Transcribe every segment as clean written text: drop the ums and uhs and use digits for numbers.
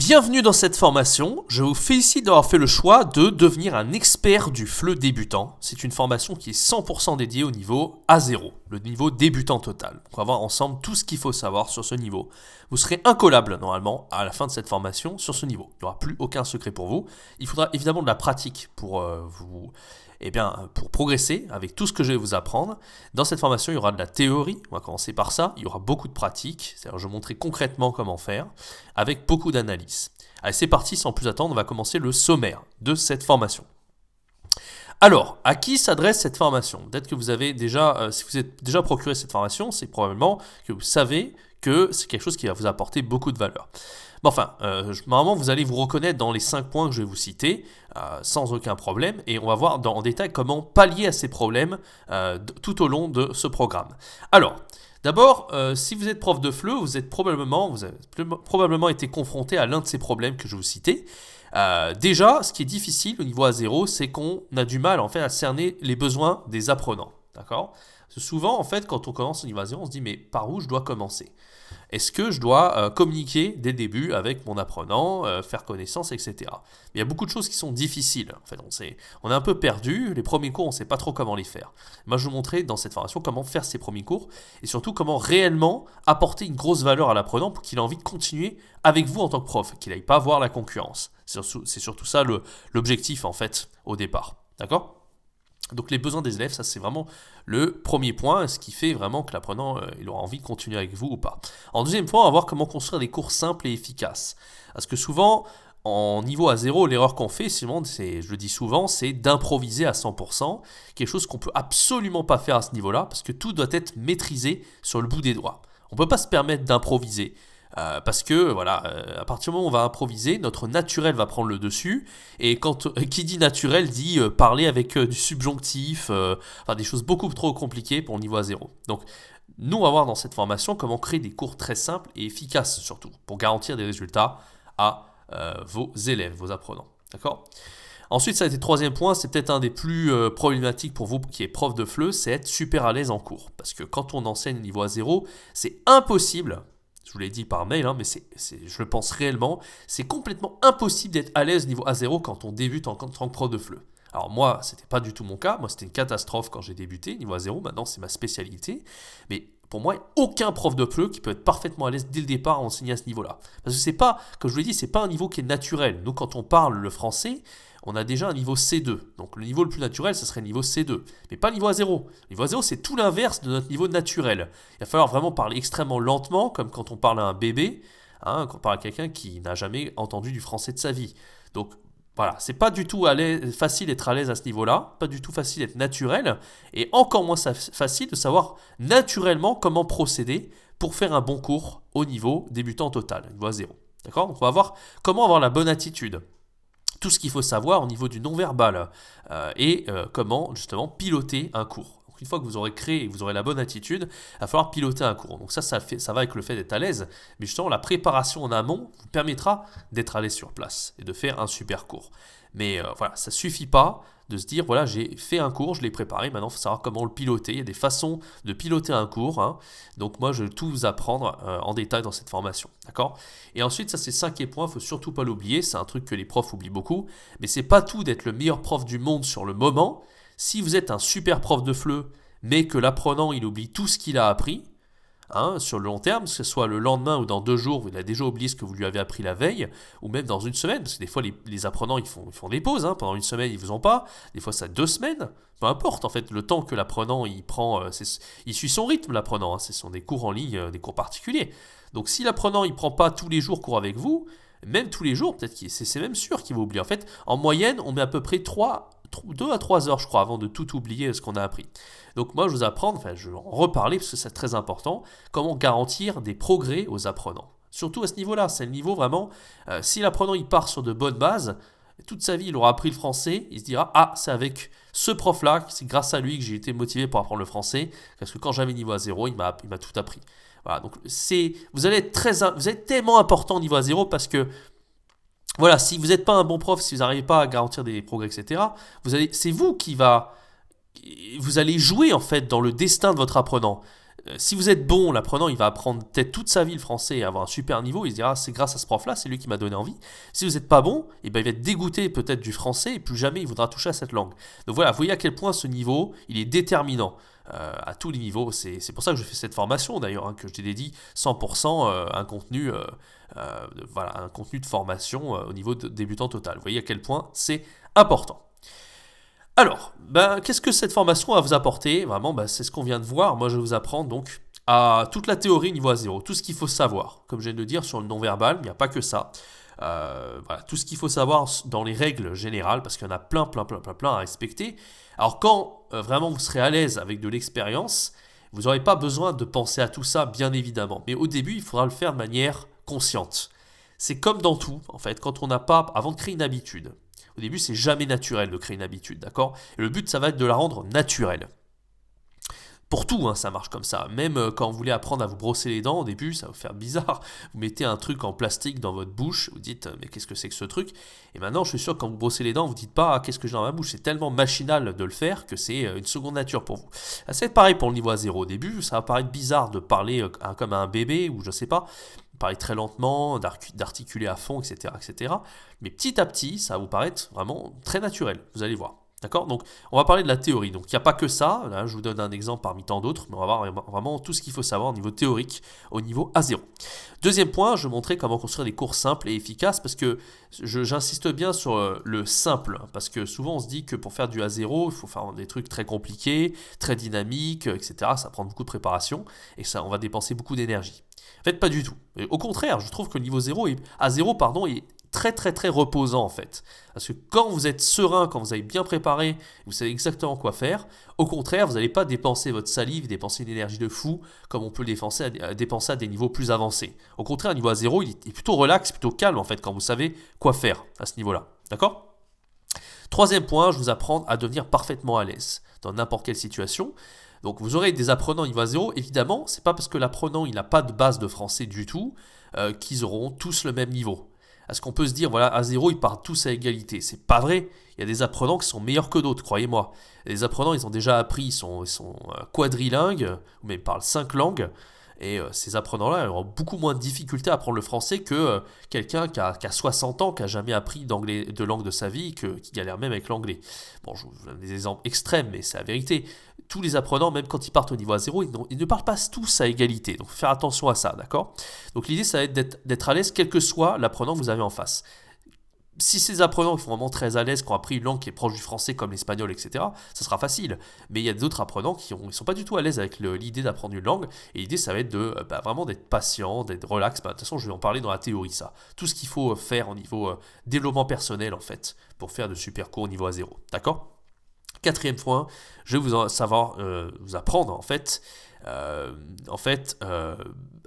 Bienvenue dans cette formation, je vous félicite d'avoir fait le choix de devenir un expert du FLE débutant. C'est une formation qui est 100% dédiée au niveau A0, le niveau débutant total. On va voir ensemble tout ce qu'il faut savoir sur ce niveau. Vous serez incollable normalement à la fin de cette formation sur ce niveau. Il n'y aura plus aucun secret pour vous. Il faudra évidemment de la pratique pour pour progresser avec tout ce que je vais vous apprendre. Dans cette formation, il y aura de la théorie, on va commencer par ça. Il y aura beaucoup de pratique, c'est-à-dire je vais montrer concrètement comment faire, avec beaucoup d'analyse. Allez, c'est parti, sans plus attendre, on va commencer le sommaire de cette formation. Alors, à qui s'adresse cette formation ? Peut-être que vous avez déjà, si vous êtes déjà procuré cette formation, c'est probablement que vous savez que c'est quelque chose qui va vous apporter beaucoup de valeur. Mais enfin, normalement, vous allez vous reconnaître dans les 5 points que je vais vous citer, sans aucun problème, et on va voir en détail comment pallier à ces problèmes tout au long de ce programme. Alors, d'abord, si vous êtes prof de FLE, vous avez probablement été confronté à l'un de ces problèmes que je vous citais. Déjà, ce qui est difficile au niveau A0, c'est qu'on a du mal en fait à cerner les besoins des apprenants. D'accord ? Parce que souvent, en fait, quand on commence au niveau A0, on se dit mais par où je dois commencer ? Est-ce que je dois communiquer dès le début avec mon apprenant, faire connaissance, etc. Mais il y a beaucoup de choses qui sont difficiles. En fait, on est un peu perdu. Les premiers cours, on ne sait pas trop comment les faire. Moi, je vais vous montrer dans cette formation comment faire ces premiers cours et surtout comment réellement apporter une grosse valeur à l'apprenant pour qu'il ait envie de continuer avec vous en tant que prof, qu'il n'aille pas voir la concurrence. C'est surtout ça l'objectif en fait au départ. D'accord ? Donc les besoins des élèves, ça c'est vraiment le premier point, ce qui fait vraiment que l'apprenant il aura envie de continuer avec vous ou pas. En deuxième point, on va voir comment construire des cours simples et efficaces. Parce que souvent, en niveau A0, l'erreur qu'on fait, je le dis souvent, c'est d'improviser à 100%, quelque chose qu'on ne peut absolument pas faire à ce niveau-là, parce que tout doit être maîtrisé sur le bout des doigts. On ne peut pas se permettre d'improviser. Parce que à partir du moment où on va improviser, notre naturel va prendre le dessus. Et qui dit naturel dit parler avec du subjonctif, des choses beaucoup trop compliquées pour le niveau A0. Donc, nous, on va voir dans cette formation comment créer des cours très simples et efficaces surtout, pour garantir des résultats à vos élèves, vos apprenants. D'accord ? Ensuite, ça a été le troisième point, c'est peut-être un des plus problématiques pour vous qui est prof de FLE, c'est être super à l'aise en cours. Parce que quand on enseigne au niveau A0, c'est impossible. Je vous l'ai dit par mail, mais je le pense réellement, c'est complètement impossible d'être à l'aise niveau A0 quand on débute en tant que prof de FLE. Alors moi, c'était pas du tout mon cas, moi c'était une catastrophe quand j'ai débuté, niveau A0, maintenant c'est ma spécialité, mais pour moi, il n'y a aucun prof de FLE qui peut être parfaitement à l'aise dès le départ à enseigner à ce niveau-là. Parce que c'est pas, comme je vous l'ai dit, c'est pas un niveau qui est naturel. Nous, quand on parle le français, on a déjà un niveau C2. Donc le niveau le plus naturel, ce serait le niveau C2. Mais pas le niveau A0. Le niveau A0, c'est tout l'inverse de notre niveau naturel. Il va falloir vraiment parler extrêmement lentement, comme quand on parle à un bébé, quand on parle à quelqu'un qui n'a jamais entendu du français de sa vie. Donc voilà, c'est pas du tout facile d'être à l'aise à ce niveau-là, pas du tout facile d'être naturel, et encore moins facile de savoir naturellement comment procéder pour faire un bon cours au niveau débutant total, niveau A0. D'accord ? Donc on va voir comment avoir la bonne attitude. Tout ce qu'il faut savoir au niveau du non-verbal et comment justement piloter un cours. Donc, une fois que vous aurez créé et que vous aurez la bonne attitude, il va falloir piloter un cours. Donc ça va avec le fait d'être à l'aise, mais justement la préparation en amont vous permettra d'être à l'aise sur place et de faire un super cours. Mais ça ne suffit pas de se dire, voilà, j'ai fait un cours, je l'ai préparé, maintenant il faut savoir comment le piloter. Il y a des façons de piloter un cours, donc moi je vais tout vous apprendre en détail dans cette formation, d'accord ? Et ensuite, ça c'est le cinquième point, il ne faut surtout pas l'oublier, c'est un truc que les profs oublient beaucoup, mais c'est pas tout d'être le meilleur prof du monde sur le moment. Si vous êtes un super prof de FLE, mais que l'apprenant il oublie tout ce qu'il a appris, sur le long terme, que ce soit le lendemain ou dans 2 jours, il a déjà oublié ce que vous lui avez appris la veille, ou même dans une semaine, parce que des fois les apprenants ils font des pauses, pendant une semaine ils ne vous ont pas, des fois ça 2 semaines, peu importe en fait, le temps que l'apprenant il prend, il suit son rythme l'apprenant, ce sont des cours en ligne, des cours particuliers. Donc si l'apprenant il ne prend pas tous les jours cours avec vous, même tous les jours, peut-être c'est même sûr qu'il va oublier. En fait, en moyenne, on met à peu près 2 à 3 heures, je crois, avant de tout oublier ce qu'on a appris. Donc moi, je vais en reparler parce que c'est très important, comment garantir des progrès aux apprenants. Surtout à ce niveau-là, c'est le niveau vraiment, si l'apprenant il part sur de bonnes bases, toute sa vie il aura appris le français, il se dira « Ah, c'est avec ce prof-là, c'est grâce à lui que j'ai été motivé pour apprendre le français, parce que quand j'avais niveau A0, il m'a tout appris. » Voilà, donc vous allez être tellement important au niveau A0 parce que voilà, si vous n'êtes pas un bon prof, si vous n'arrivez pas à garantir des progrès, etc., c'est vous qui vous allez jouer en fait dans le destin de votre apprenant. Si vous êtes bon, l'apprenant, il va apprendre peut-être toute sa vie le français et avoir un super niveau. Il se dira, c'est grâce à ce prof-là, c'est lui qui m'a donné envie. Si vous n'êtes pas bon, il va être dégoûté peut-être du français et plus jamais il voudra toucher à cette langue. Donc voilà, vous voyez à quel point ce niveau, il est déterminant à tous les niveaux. C'est pour ça que je fais cette formation d'ailleurs, que je dédie 100% un contenu de formation au niveau de débutant total. Vous voyez à quel point c'est important. Alors, qu'est-ce que cette formation va vous apporter? Vraiment, c'est ce qu'on vient de voir. Moi, je vais vous apprendre donc à toute la théorie niveau A0, tout ce qu'il faut savoir. Comme je viens de le dire sur le non-verbal, il n'y a pas que ça. Tout ce qu'il faut savoir dans les règles générales, parce qu'il y en a plein à respecter. Alors, quand vraiment vous serez à l'aise avec de l'expérience, vous n'aurez pas besoin de penser à tout ça, bien évidemment. Mais au début, il faudra le faire de manière consciente. C'est comme dans tout, en fait, quand on n'a pas, avant de créer une habitude. Au début, c'est jamais naturel de créer une habitude, d'accord? Et le but, ça va être de la rendre naturelle. Pour tout, ça marche comme ça. Même quand vous voulez apprendre à vous brosser les dents, au début, ça va vous faire bizarre. Vous mettez un truc en plastique dans votre bouche, vous dites, mais qu'est-ce que c'est que ce truc? Et maintenant, je suis sûr que quand vous brossez les dents, vous ne dites pas, qu'est-ce que j'ai dans ma bouche? C'est tellement machinal de le faire que c'est une seconde nature pour vous. C'est pareil pour le niveau A0. Au début, ça va paraître bizarre de parler comme un bébé, ou je sais pas, parler très lentement, d'articuler à fond, etc., etc. Mais petit à petit, ça va vous paraître vraiment très naturel, vous allez voir. D'accord? Donc, on va parler de la théorie. Donc, il n'y a pas que ça. Là, je vous donne un exemple parmi tant d'autres, mais on va voir vraiment tout ce qu'il faut savoir au niveau théorique, au niveau A0. Deuxième point, je vais montrer comment construire des cours simples et efficaces, parce que j'insiste bien sur le simple, parce que souvent on se dit que pour faire du A0, il faut faire des trucs très compliqués, très dynamiques, etc. Ça prend beaucoup de préparation, et ça, on va dépenser beaucoup d'énergie. En fait, pas du tout. Et au contraire, je trouve que le niveau A0 est très reposant en fait. Parce que quand vous êtes serein, quand vous avez bien préparé, vous savez exactement quoi faire, au contraire, vous n'allez pas dépenser votre salive, dépenser une énergie de fou, comme on peut dépenser à des niveaux plus avancés. Au contraire, le niveau A0, il est plutôt relax, plutôt calme en fait, quand vous savez quoi faire à ce niveau-là. D'accord ? Troisième point, je vous apprends à devenir parfaitement à l'aise dans n'importe quelle situation. Donc vous aurez des apprenants niveau A0, évidemment, c'est pas parce que l'apprenant il n'a pas de base de français du tout qu'ils auront tous le même niveau. Est-ce qu'on peut se dire, voilà, A0, ils partent tous à égalité? C'est pas vrai. Il y a des apprenants qui sont meilleurs que d'autres, croyez-moi. Les apprenants, ils ont déjà appris, ils sont quadrilingues, ou même ils parlent 5 langues. Et ces apprenants-là auront beaucoup moins de difficultés à apprendre le français que quelqu'un qui a 60 ans, qui n'a jamais appris de langue de sa vie, qui galère même avec l'anglais. Bon, je vous donne des exemples extrêmes, mais c'est la vérité. Tous les apprenants, même quand ils partent au niveau A0, ils ne parlent pas tous à égalité. Donc, faut faire attention à ça, d'accord? Donc, l'idée, ça va être d'être à l'aise, quel que soit l'apprenant que vous avez en face. Si ces apprenants qui sont vraiment très à l'aise, qui ont appris une langue qui est proche du français comme l'espagnol, etc., ça sera facile. Mais il y a d'autres apprenants qui ne sont pas du tout à l'aise avec l'idée d'apprendre une langue. Et l'idée, ça va être vraiment d'être patient, d'être relax. De toute façon, je vais en parler dans la théorie, ça. Tout ce qu'il faut faire au niveau développement personnel, en fait, pour faire de super cours au niveau A0. D'accord ? Quatrième point, je vais vous apprendre, en fait,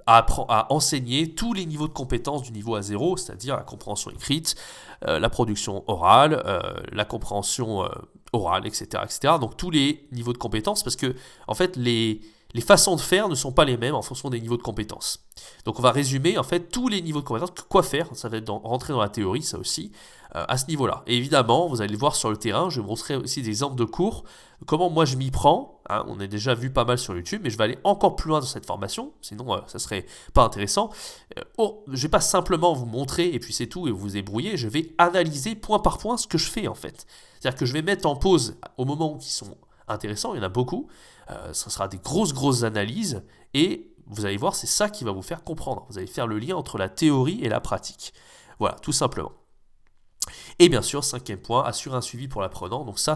à enseigner tous les niveaux de compétences du niveau A0, c'est-à-dire la compréhension écrite, la production orale, la compréhension orale, etc., etc. Donc tous les niveaux de compétences, parce que en fait les façons de faire ne sont pas les mêmes en fonction des niveaux de compétences. Donc on va résumer en fait tous les niveaux de compétences, quoi faire, ça va être rentrer dans la théorie, ça aussi, à ce niveau-là. Et évidemment, vous allez le voir sur le terrain, je vais vous montrer aussi des exemples de cours, comment moi je m'y prends. On a déjà vu pas mal sur YouTube, mais je vais aller encore plus loin dans cette formation, sinon ça serait pas intéressant. Je vais pas simplement vous montrer et puis c'est tout et vous débrouiller, je vais analyser point par point ce que je fais en fait. C'est-à-dire que je vais mettre en pause au moment où ils sont intéressants, il y en a beaucoup, ça sera des grosses analyses et vous allez voir, c'est ça qui va vous faire comprendre. Vous allez faire le lien entre la théorie et la pratique. Voilà, tout simplement. Et bien sûr, cinquième point, assurer un suivi pour l'apprenant. Donc ça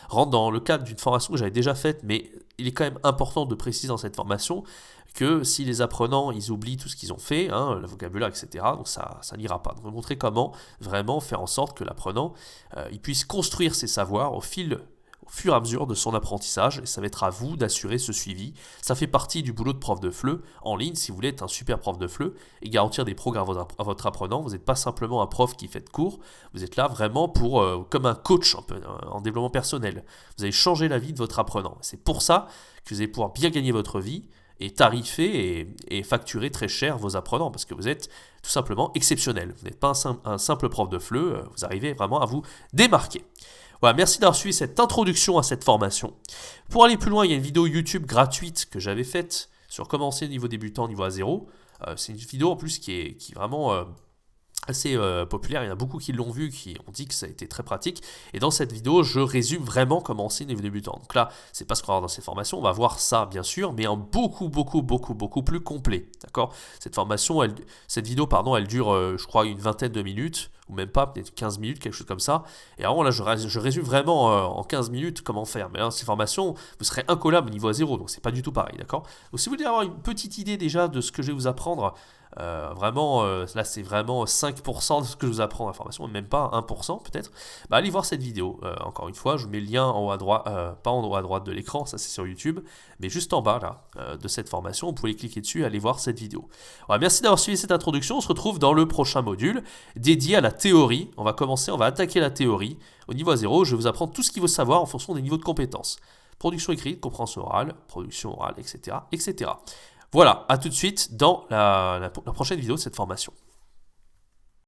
rentre dans le cadre d'une formation que j'avais déjà faite, mais il est quand même important de préciser dans cette formation que si les apprenants, ils oublient tout ce qu'ils ont fait, le vocabulaire, etc., donc ça n'ira pas. Donc on va montrer comment vraiment faire en sorte que l'apprenant, il puisse construire ses savoirs au fur et à mesure de son apprentissage, et ça va être à vous d'assurer ce suivi. Ça fait partie du boulot de prof de FLE en ligne, si vous voulez être un super prof de FLE et garantir des progrès à votre apprenant. Vous n'êtes pas simplement un prof qui fait de cours, vous êtes là vraiment comme un coach un peu, en développement personnel. Vous allez changer la vie de votre apprenant. C'est pour ça que vous allez pouvoir bien gagner votre vie et tarifer et facturer très cher vos apprenants, parce que vous êtes tout simplement exceptionnel. Vous n'êtes pas un simple prof de FLE, vous arrivez vraiment à vous démarquer. Voilà, merci d'avoir suivi cette introduction à cette formation. Pour aller plus loin, il y a une vidéo YouTube gratuite que j'avais faite sur commencer niveau débutant, niveau A0. C'est une vidéo en plus qui est vraiment assez populaire, il y en a beaucoup qui l'ont vu, qui ont dit que ça a été très pratique, et dans cette vidéo je résume vraiment comment c'est niveau débutant. Donc là c'est pas ce qu'on va voir dans cette formation, on va voir ça bien sûr, mais en beaucoup plus complet, d'accord. Cette vidéo pardon, elle dure je crois une vingtaine de minutes, ou même pas, peut-être 15 minutes, quelque chose comme ça, et vraiment là je résume vraiment en 15 minutes comment faire, mais là ces formations, vous serez incollable au niveau A0, donc c'est pas du tout pareil, d'accord. Donc si vous voulez avoir une petite idée déjà de ce que je vais vous apprendre, là c'est vraiment 5% de ce que je vous apprends dans la formation, même pas 1% peut-être, bah, allez voir cette vidéo. Encore une fois, je vous mets le lien en haut à droite, pas en haut à droite de l'écran, ça c'est sur YouTube, mais juste en bas là, de cette formation, vous pouvez cliquer dessus et aller voir cette vidéo. Voilà, merci d'avoir suivi cette introduction, on se retrouve dans le prochain module dédié à la théorie. On va attaquer la théorie. Au niveau A0, je vais vous apprendre tout ce qu'il faut savoir en fonction des niveaux de compétences. Production écrite, compréhension orale, production orale, etc. etc. Voilà, à tout de suite dans la prochaine vidéo de cette formation.